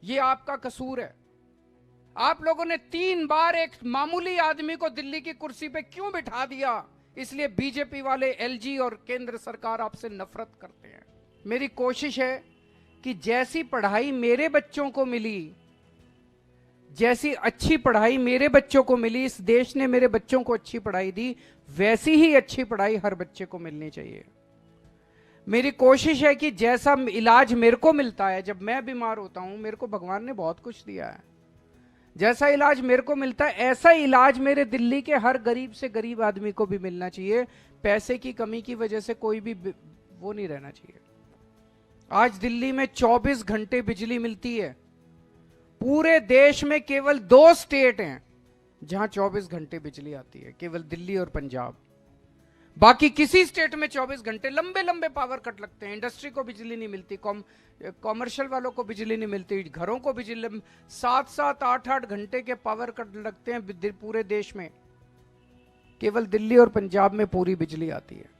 ये आपका कसूर है। आप लोगों ने 3 बार एक मामूली आदमी को दिल्ली की कुर्सी पे क्यों बिठा दिया? इसलिए बीजेपी वाले, एलजी और केंद्र सरकार आपसे नफरत करते हैं। मेरी कोशिश है कि जैसी पढ़ाई मेरे बच्चों को मिली, जैसी अच्छी पढ़ाई मेरे बच्चों को मिली, इस देश ने मेरे बच्चों को अच्छी पढ़ाई दी, वैसी ही अच्छी पढ़ाई हर बच्चे को मिलनी चाहिए। मेरी कोशिश है कि जैसा इलाज मेरे को मिलता है, जब मैं बीमार होता हूं, मेरे को भगवान ने बहुत कुछ दिया है, जैसा इलाज मेरे को मिलता है ऐसा इलाज मेरे दिल्ली के हर गरीब से गरीब आदमी को भी मिलना चाहिए। पैसे की कमी की वजह से कोई भी वो नहीं रहना चाहिए। आज दिल्ली में 24 घंटे बिजली मिलती है। पूरे देश में केवल 2 स्टेट हैं जहां 24 घंटे बिजली आती है, केवल दिल्ली और पंजाब। बाकी किसी स्टेट में 24 घंटे लंबे लंबे पावर कट लगते हैं। इंडस्ट्री को बिजली नहीं मिलती, कॉमर्शियल वालों को बिजली नहीं मिलती, घरों को बिजली 7-7, 8-8 घंटे के पावर कट लगते हैं पूरे देश में। केवल दिल्ली और पंजाब में पूरी बिजली आती है।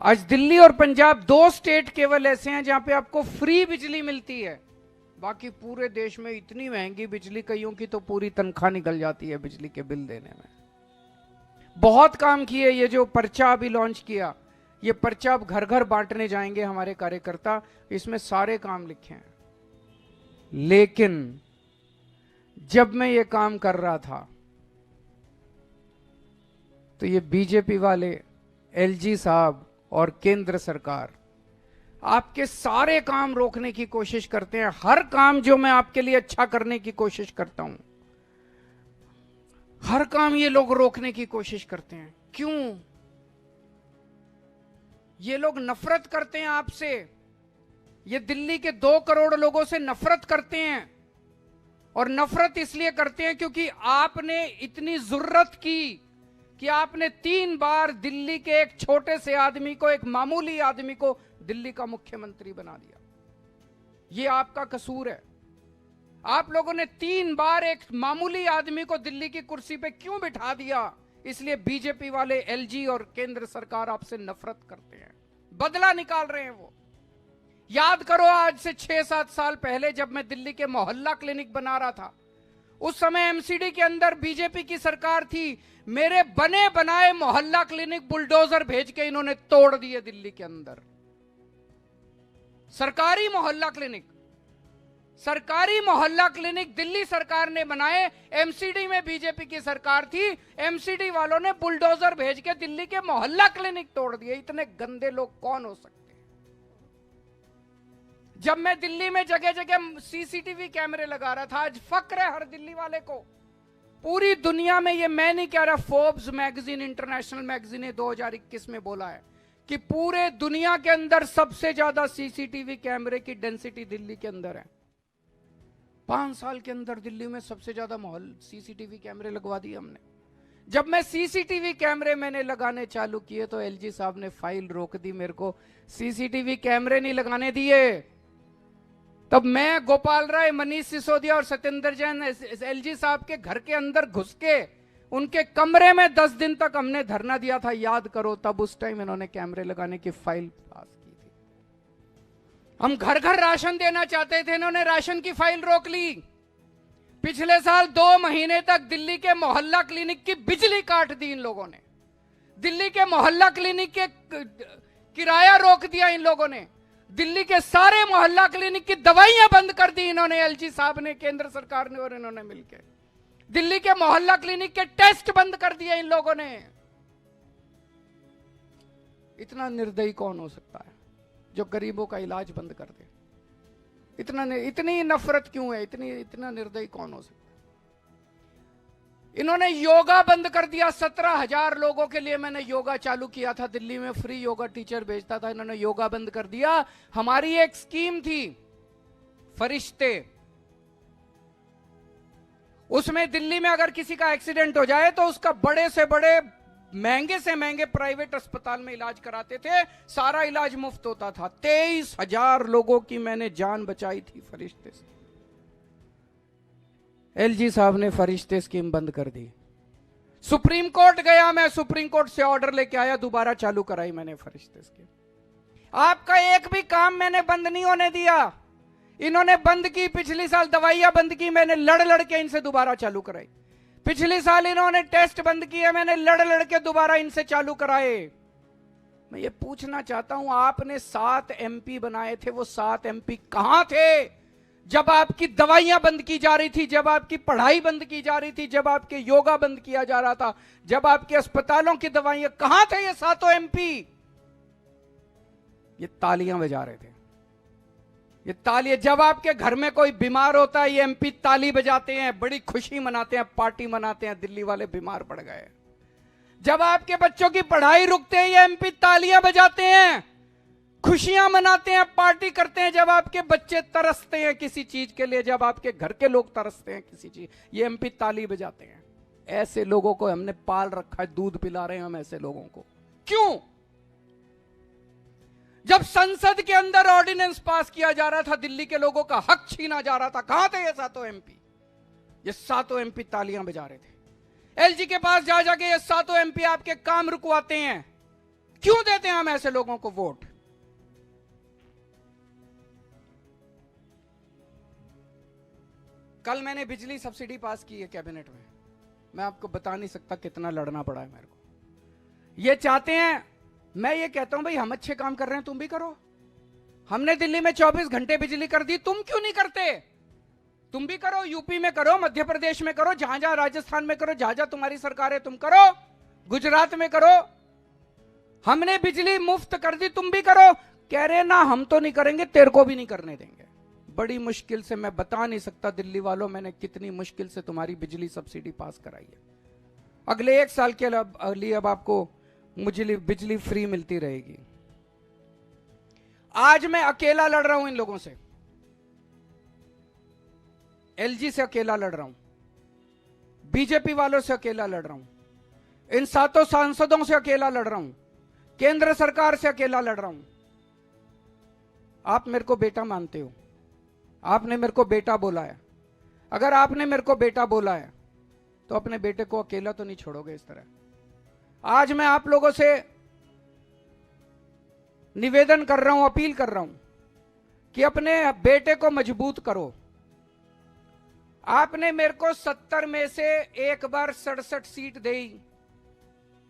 आज दिल्ली और पंजाब 2 स्टेट केवल ऐसे हैं जहां पे आपको फ्री बिजली मिलती है। बाकी पूरे देश में इतनी महंगी बिजली, कईयों की तो पूरी तनख्वाह निकल जाती है बिजली के बिल देने में। बहुत काम किए। ये जो पर्चा अभी लॉन्च किया, ये पर्चा अब घर घर बांटने जाएंगे हमारे कार्यकर्ता, इसमें सारे काम लिखे हैं। लेकिन जब मैं ये काम कर रहा था तो ये बीजेपी वाले, एलजी साहब और केंद्र सरकार आपके सारे काम रोकने की कोशिश करते हैं। हर काम जो मैं आपके लिए अच्छा करने की कोशिश करता हूं, हर काम ये लोग रोकने की कोशिश करते हैं। क्यों? ये लोग नफरत करते हैं आपसे। ये दिल्ली के 2 करोड़ लोगों से नफरत करते हैं, और नफरत इसलिए करते हैं क्योंकि आपने इतनी जुर्रत की कि आपने 3 बार दिल्ली के एक छोटे से आदमी को, एक मामूली आदमी को दिल्ली का मुख्यमंत्री बना दिया। ये आपका कसूर है। आप लोगों ने 3 बार एक मामूली आदमी को दिल्ली की कुर्सी पे क्यों बिठा दिया? इसलिए बीजेपी वाले, एलजी और केंद्र सरकार आपसे नफरत करते हैं, बदला निकाल रहे हैं वो। याद करो, आज से 6-7 साल पहले जब मैं दिल्ली के मोहल्ला क्लिनिक बना रहा था, उस समय एमसीडी के अंदर बीजेपी की सरकार थी। मेरे बने बनाए मोहल्ला क्लिनिक बुलडोजर भेज के इन्होंने तोड़ दिए दिल्ली के अंदर। सरकारी मोहल्ला क्लिनिक दिल्ली सरकार ने बनाए। एमसीडी में बीजेपी की सरकार थी, एमसीडी वालों ने बुलडोजर भेज के दिल्ली के मोहल्ला क्लिनिक तोड़ दिए। इतने गंदे लोग कौन हो सकते हैं? जब मैं दिल्ली में जगह जगह सीसीटीवी कैमरे लगा रहा था, आज फक्र है हर दिल्ली वाले को। पूरी दुनिया में, ये मैं नहीं कह रहा, फोर्ब्स मैगजीन, इंटरनेशनल मैगजीन ने 2021 में बोला है कि पूरे दुनिया के अंदर सबसे ज्यादा सीसीटीवी कैमरे की डेंसिटी दिल्ली के अंदर है। 5 साल के अंदर दिल्ली में सबसे ज्यादा सीसीटीवी कैमरे लगवा दिए हमने। जब मैं सीसीटीवी कैमरे मैंने लगाने चालू किए तो एलजी साहब ने फाइल रोक दी, मेरे को सीसीटीवी कैमरे नहीं लगाने दिए। तब मैं, गोपाल राय, मनीष सिसोदिया और सत्येंद्र जैन एलजी साहब के घर के अंदर घुस के उनके कमरे में 10 दिन तक हमने धरना दिया था। याद करो, तब उस टाइम इन्होंने कैमरे लगाने की फाइल पास की थी। हम घर घर राशन देना चाहते थे, इन्होंने राशन की फाइल रोक ली। पिछले साल 2 महीने तक दिल्ली के मोहल्ला क्लिनिक की बिजली काट दी इन लोगों ने। दिल्ली के मोहल्ला क्लिनिक के किराया रोक दिया इन लोगों ने। दिल्ली के सारे मोहल्ला क्लिनिक की दवाइयां बंद कर दी इन्होंने, एलजी साहब ने, केंद्र सरकार ने और इन्होंने मिलकर। दिल्ली के मोहल्ला क्लिनिक के टेस्ट बंद कर दिए इन लोगों ने। इतना निर्दयी कौन हो सकता है जो गरीबों का इलाज बंद कर दे? इतनी नफरत क्यों है? इतना निर्दयी कौन हो सकता है? इन्होंने योगा बंद कर दिया। 17,000 लोगों के लिए मैंने योगा चालू किया था दिल्ली में, फ्री योगा टीचर भेजता था, इन्होंने योगा बंद कर दिया। हमारी एक स्कीम थी फरिश्ते, उसमें दिल्ली में अगर किसी का एक्सीडेंट हो जाए तो उसका बड़े से बड़े, महंगे से महंगे प्राइवेट अस्पताल में इलाज कराते थे, सारा इलाज मुफ्त होता था। 23,000 लोगों की मैंने जान बचाई थी फरिश्ते से। एलजी साहब ने फरिश्ते स्कीम बंद कर दी। सुप्रीम कोर्ट गया मैं, सुप्रीम कोर्ट से ऑर्डर लेके आया, दोबारा चालू कराई मैंने फरिश्ते स्कीम। आपका एक भी काम मैंने बंद नहीं होने दिया। इन्होंने बंद की, पिछले साल दवाइयां बंद की, मैंने लड़ लड़ के इनसे दोबारा चालू कराई। पिछले साल इन्होंने टेस्ट बंद किए, मैंने लड़ लड़ के दोबारा इनसे चालू कराए। मैं ये पूछना चाहता हूं, आपने 7 MP बनाए थे, वो 7 MP कहां थे जब आपकी दवाइयां बंद की जा रही थी, जब आपकी पढ़ाई बंद की जा रही थी, जब आपके योगा बंद किया जा रहा था, जब आपके अस्पतालों की दवाइयां, कहां थे ये 7 MP? ये तालियां बजा रहे थे, ये तालियां। जब आपके घर में कोई बीमार होता है, ये MP ताली बजाते हैं, बड़ी खुशी मनाते हैं, पार्टी मनाते हैं, दिल्ली वाले बीमार पड़ गए। जब आपके बच्चों की पढ़ाई रुकते हैं, ये MP तालियां बजाते हैं, खुशियां मनाते हैं, पार्टी करते हैं। जब आपके बच्चे तरसते हैं किसी चीज के लिए, जब आपके घर के लोग तरसते हैं किसी चीज, ये MP ताली बजाते हैं। ऐसे लोगों को हमने पाल रखा है, दूध पिला रहे हैं हम ऐसे लोगों को। क्यों? जब संसद के अंदर ऑर्डिनेंस पास किया जा रहा था, दिल्ली के लोगों का हक छीना जा रहा था, कहां थे ये 7 MP? ये 7 MP तालियां बजा रहे थे। LG के पास जा जाके ये 7 MP आपके काम रुकवाते हैं। क्यों देते हैं हम ऐसे लोगों को वोट? कल मैंने बिजली सब्सिडी पास की है कैबिनेट में, मैं आपको बता नहीं सकता कितना लड़ना पड़ा है मेरे को। ये चाहते हैं, मैं ये कहता हूं भाई हम अच्छे काम कर रहे हैं, तुम भी करो। हमने दिल्ली में 24 घंटे बिजली कर दी, तुम क्यों नहीं करते? तुम भी करो, यूपी में करो, मध्य प्रदेश में करो, जहां जहां, राजस्थान में करो, जहां जहां तुम्हारी सरकार है तुम करो, गुजरात में करो। हमने बिजली मुफ्त कर दी, तुम भी करो। कह रहे ना हम तो नहीं करेंगे, तेरे को भी नहीं करने देंगे। बड़ी मुश्किल से, मैं बता नहीं सकता दिल्ली वालों, मैंने कितनी मुश्किल से तुम्हारी बिजली सब्सिडी पास कराई है। अगले 1 साल के लिए अब आपको बिजली फ्री मिलती रहेगी। आज मैं अकेला लड़ रहा हूं इन लोगों से, LG से अकेला लड़ रहा हूं, बीजेपी वालों से अकेला लड़ रहा हूं, इन 7 सांसदों से अकेला लड़ रहा हूं, केंद्र सरकार से अकेला लड़ रहा हूं। आप मेरे को बेटा मानते हो, आपने मेरे को बेटा बोला है। अगर आपने मेरे को बेटा बोला है तो अपने बेटे को अकेला तो नहीं छोड़ोगे इस तरह। आज मैं आप लोगों से निवेदन कर रहा हूं, अपील कर रहा हूं कि अपने बेटे को मजबूत करो। आपने मेरे को 70 में से एक बार 67 सीट दी,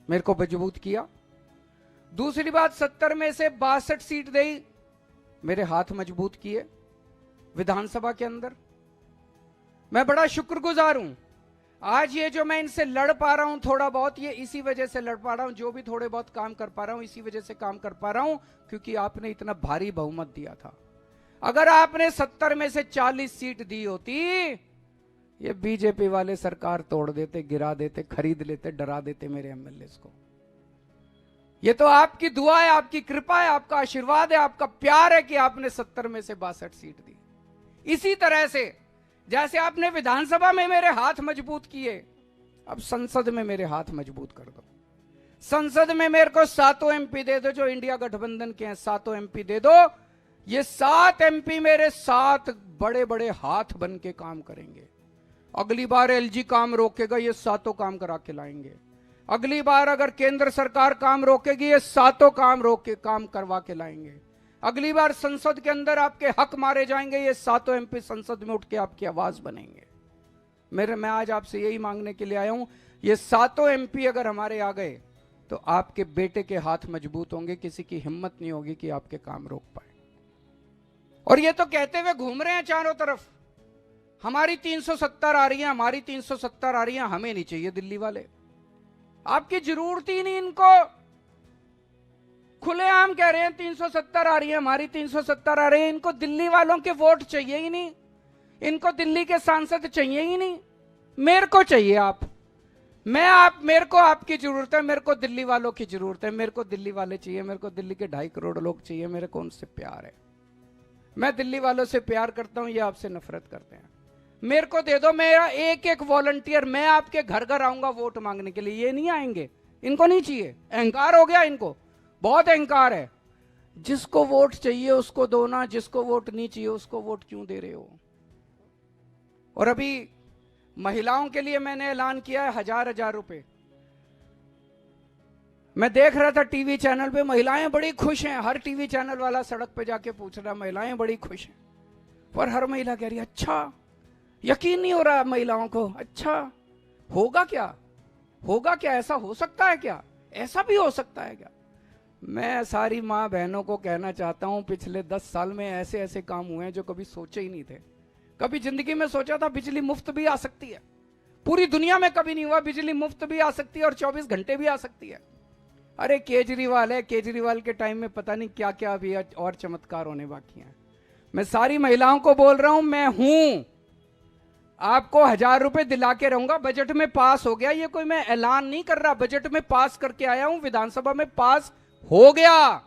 मेरे को मजबूत किया। दूसरी बात, 70 में से 62 सीट दी, मेरे हाथ मजबूत किए विधानसभा के अंदर। मैं बड़ा शुक्रगुजार हूं। आज ये जो मैं इनसे लड़ पा रहा हूं थोड़ा बहुत, ये इसी वजह से लड़ पा रहा हूं। जो भी थोड़े बहुत काम कर पा रहा हूं, इसी वजह से काम कर पा रहा हूं क्योंकि आपने इतना भारी बहुमत दिया था। अगर आपने 70 में से 40 सीट दी होती, ये बीजेपी वाले सरकार तोड़ देते, गिरा देते, खरीद लेते, डरा देते मेरे MLAs को। ये तो आपकी दुआ है, आपकी कृपा है, आपका आशीर्वाद है, आपका प्यार है कि आपने 70 में से 62 सीट दी। इसी तरह से जैसे आपने विधानसभा में मेरे हाथ मजबूत किए, अब संसद में मेरे हाथ मजबूत कर दो। संसद में मेरे को 7 MP दे दो, जो इंडिया गठबंधन के हैं 7 MP दे दो। ये 7 MP मेरे 7 बड़े बड़े हाथ बन के काम करेंगे। अगली बार LG काम रोकेगा, ये 7 काम करा के लाएंगे। अगली बार अगर केंद्र सरकार काम रोकेगी, ये 7 काम करवा के लाएंगे। अगली बार संसद के अंदर आपके हक मारे जाएंगे, ये 7 MP संसद में उठ के आपकी आवाज बनेंगे। मैं आज आपसे यही मांगने के लिए आया हूं, ये 7 MP अगर हमारे आ गए तो आपके बेटे के हाथ मजबूत होंगे, किसी की हिम्मत नहीं होगी कि आपके काम रोक पाए। और ये तो कहते हुए घूम रहे हैं चारों तरफ, हमारी 370 आ रही है, हमारी 370 आ रही है। हमें नहीं चाहिए दिल्ली वाले, आपकी जरूरत ही नहीं इनको। खुलेआम कह रहे हैं 370 आ रही है, हमारी 370 आ रही है। इनको दिल्ली वालों के वोट चाहिए ही नहीं, इनको दिल्ली के सांसद चाहिए ही नहीं। मेरे को चाहिए आप, मेरे को आपकी जरूरत है, मेरे को दिल्ली वालों की जरूरत है, मेरे को दिल्ली वाले चाहिए, मेरे को दिल्ली के 2.5 करोड़ लोग चाहिए, मेरे को उनसे प्यार है। मैं दिल्ली वालों से प्यार करता हूं, ये आपसे नफरत करते हैं। मेरे को दे दो, मेरा एक एक वॉलंटियर, मैं आपके घर घर आऊंगा वोट मांगने के लिए। ये नहीं आएंगे, इनको नहीं चाहिए, अहंकार हो गया इनको, बहुत अहंकार है। जिसको वोट चाहिए उसको दो ना, जिसको वोट नहीं चाहिए उसको वोट क्यों दे रहे हो? और अभी महिलाओं के लिए मैंने ऐलान किया है 1000 रुपए। मैं देख रहा था टीवी चैनल पे, महिलाएं बड़ी खुश हैं। हर टीवी चैनल वाला सड़क पे जाके पूछ रहा, महिलाएं बड़ी खुश हैं। पर हर महिला कह रही है अच्छा, यकीन नहीं हो रहा महिलाओं को, अच्छा होगा क्या, होगा क्या, ऐसा हो सकता है क्या, ऐसा भी हो सकता है क्या। मैं सारी माँ बहनों को कहना चाहता हूं, पिछले 10 साल में ऐसे ऐसे काम हुए हैं जो कभी सोचे ही नहीं थे। कभी जिंदगी में सोचा था बिजली मुफ्त भी आ सकती है, पूरी दुनिया में कभी नहीं हुआ, बिजली मुफ्त भी आ सकती है और 24 घंटे भी आ सकती है। अरे केजरीवाल है, केजरीवाल के टाइम में पता नहीं क्या क्या अभी और चमत्कार होने बाकी हैं। मैं सारी महिलाओं को बोल रहा हूं, मैं हूं, आपको 1000 रुपए दिला के रहूंगा। बजट में पास हो गया, ये कोई मैं ऐलान नहीं कर रहा, बजट में पास करके आया हूं, विधानसभा में पास हो गया,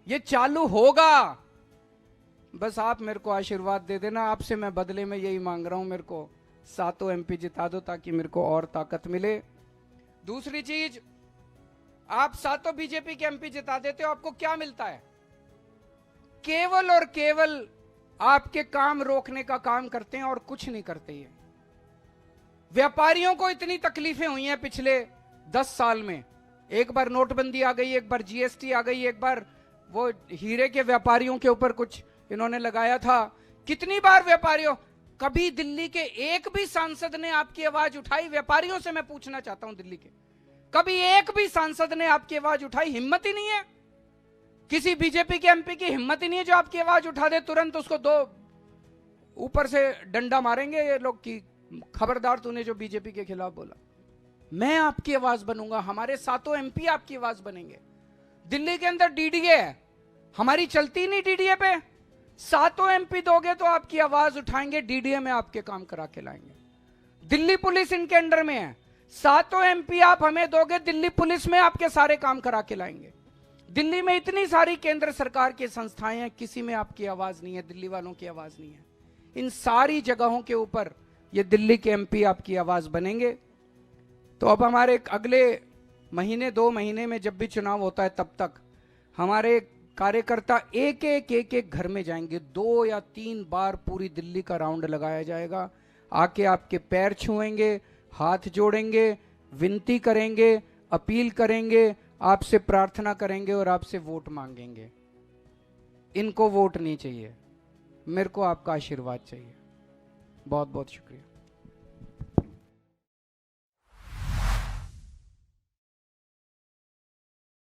ये चालू होगा। बस आप मेरे को आशीर्वाद दे देना, आपसे मैं बदले में यही मांग रहा हूं, मेरे को 7 MP जिता दो ताकि मेरे को और ताकत मिले। दूसरी चीज, आप 7 बीजेपी के MP जिता देते हो, आपको क्या मिलता है? केवल और केवल आपके काम रोकने का काम करते हैं और कुछ नहीं करते। ये व्यापारियों को इतनी तकलीफें हुई हैं पिछले 10 साल में, एक बार नोटबंदी आ गई, एक बार GST आ गई, एक बार वो हीरे के व्यापारियों के ऊपर कुछ इन्होंने लगाया था, कितनी बार व्यापारियों, कभी दिल्ली के एक भी सांसद ने आपकी आवाज उठाई? व्यापारियों से मैं पूछना चाहता हूं, दिल्ली के कभी एक भी सांसद ने आपकी आवाज उठाई? हिम्मत ही नहीं है, किसी बीजेपी के MP की हिम्मत ही नहीं है जो आपकी आवाज उठा दे, तुरंत उसको 2 ऊपर से डंडा मारेंगे ये लोग की, खबरदार तूने जो बीजेपी के खिलाफ बोला। मैं आपकी आवाज बनूंगा, हमारे 7 MP आपकी आवाज बनेंगे। दिल्ली के अंदर DDA है, हमारी चलती नहीं DDA पे, 7 MP दोगे तो आपकी आवाज उठाएंगे, DDA में आपके काम करा के लाएंगे। दिल्ली पुलिस इनके अंडर में है, 7 MP आप हमें दोगे, दिल्ली पुलिस में आपके सारे काम करा के लाएंगे। दिल्ली में इतनी सारी केंद्र सरकार की संस्थाएं हैं, किसी में आपकी आवाज नहीं है, दिल्ली वालों की आवाज नहीं है। इन सारी जगहों के ऊपर ये दिल्ली के MP आपकी आवाज बनेंगे। तो अब हमारे अगले महीने 2 महीने में जब भी चुनाव होता है, तब तक हमारे कार्यकर्ता एक एक घर में जाएंगे, 2 या 3 बार पूरी दिल्ली का राउंड लगाया जाएगा। आके आपके पैर छुएंगे, हाथ जोड़ेंगे, विनती करेंगे, अपील करेंगे, आपसे प्रार्थना करेंगे और आपसे वोट मांगेंगे। इनको वोट नहीं चाहिए, मेरे को आपका आशीर्वाद चाहिए। बहुत बहुत शुक्रिया।